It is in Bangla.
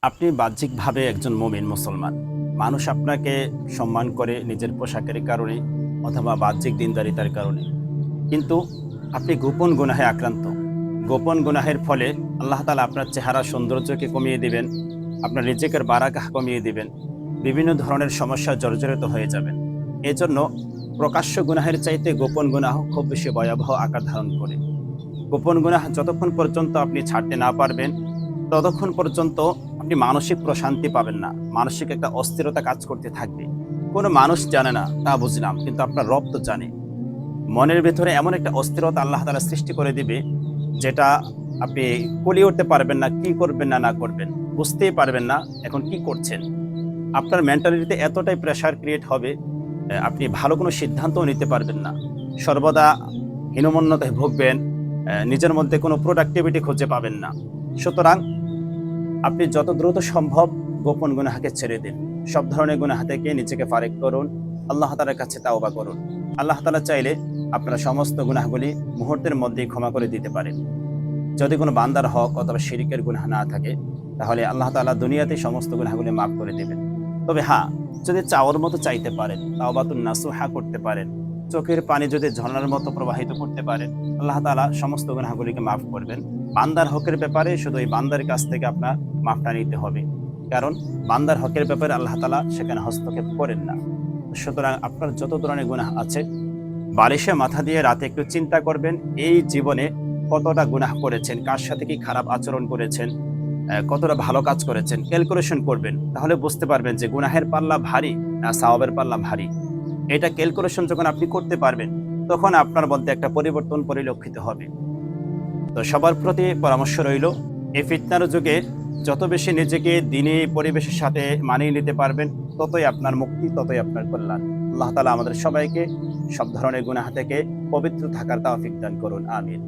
আপনি বাহ্যিকভাবে একজন মুমিন মুসলমান। মানুষ আপনাকে সম্মান করে নিজের পোশাকের কারণে অথবা বাহ্যিক দিনদারিতার কারণে। কিন্তু আপনি গোপন গুনাহে আক্রান্ত। গোপন গুনাহের ফলে আল্লাহ তাআলা আপনার চেহারা সৌন্দর্যকে কমিয়ে দিবেন, আপনার রিজিকের বারাকাহ কমিয়ে দিবেন। বিভিন্ন ধরনের সমস্যায় জর্জরিত হয়ে যাবেন। এজন্য প্রকাশ্য গুনাহের চাইতে গোপন গুনাহ খুব বেশি ভয়াবহ আকার ধারণ করে। গোপন গুনাহ যতক্ষণ পর্যন্ত আপনি ছাড়তে না পারবেন, ততক্ষণ পর্যন্ত আপনি মানসিক প্রশান্তি পাবেন না। মানসিক একটা অস্থিরতা কাজ করতে থাকবে। কোনো মানুষ জানে না, তা বুঝলাম। কিন্তু আপনার রব তো জানে। মনের ভেতরে এমন একটা অস্থিরতা আল্লাহ তাআলা সৃষ্টি করে দিবে, যেটা আপনি কুলিয়ে উঠতে পারবেন না, কি করবেন না করবেন। বুঝতেই পারবেন না এখন কি করছেন। আপনার মেন্টালিটিতে এতটাই প্রেশার ক্রিয়েট হবে, আপনি ভালো কোনো সিদ্ধান্তও নিতে পারবেন না। সর্বদা হীনমন্যতায় ভুগবেন, নিজের মধ্যে কোনো প্রোডাক্টিভিটি খুঁজে পাবেন না। সুতরাং আপনি যত দ্রুত সম্ভব গোপন গুনাহকে ছেড়ে দিন। সব ধরনের গুনাহ থেকে নিজেকে ফারেক করুন। আল্লাহ তাআলার কাছে তাওবা করুন। আল্লাহ তাআলা চাইলে আপনার সমস্ত গুনাহগুলি মুহূর্তের মধ্যেই ক্ষমা করে দিতে পারেন। যদি কোনো বান্দার হক অথবা শিরকের গুনাহ না থাকে, তাহলে আল্লাহ তাআলা দুনিয়াতেই সমস্ত গুনাহগুলি মাফ করে দিবেন। তবে হ্যাঁ, যদি চাওয়ার মতো চাইতে পারেন, তাওবাতুন নাসুহা করতে পারেন, চোখের পানি যদি ঝরনার মতো প্রবাহিত করতে পারেন, আল্লাহ তাআলা সমস্ত গুনাহগুলিকে মাফ করবেন। বান্দার হকের ব্যাপারে শুধু এই বান্দার কাছ থেকে আপনার মাফটা নিতে হবে। কারণ বান্দার হকের ব্যাপারে আল্লাহ তাআলা সেখানে হস্তক্ষেপ করেন না। সুতরাং আপনার যত ধরনের গুনাহ আছে, বালিশে মাথা দিয়ে রাতে একটু চিন্তা করবেন, এই জীবনে কতটা গুনাহ করেছেন, কার সাথে কি খারাপ আচরণ করেছেন, কতটা ভালো কাজ করেছেন, ক্যালকুলেশন করবেন। তাহলে বুঝতে পারবেন যে গুনাহের পাল্লা ভারী না সওয়াবের পাল্লা ভারী। এটা ক্যালকুলেশন যখন আপনি করতে পারবেন, তখন আপনার মধ্যে একটা পরিবর্তন পরিলক্ষিত হবে। তো সবার প্রতি পরামর্শ রইল, এই ফিতনার যুগে যত বেশি নিজেকে দিনী পরিবেশের সাথে মানিয়ে নিতে পারবেন, ততই আপনার মুক্তি, ততই আপনার কল্যাণ। আল্লাহ তাআলা আমাদের সবাইকে সব ধরনের গুনাহ থেকে পবিত্র থাকার তৌফিক দান করুন। আমিন।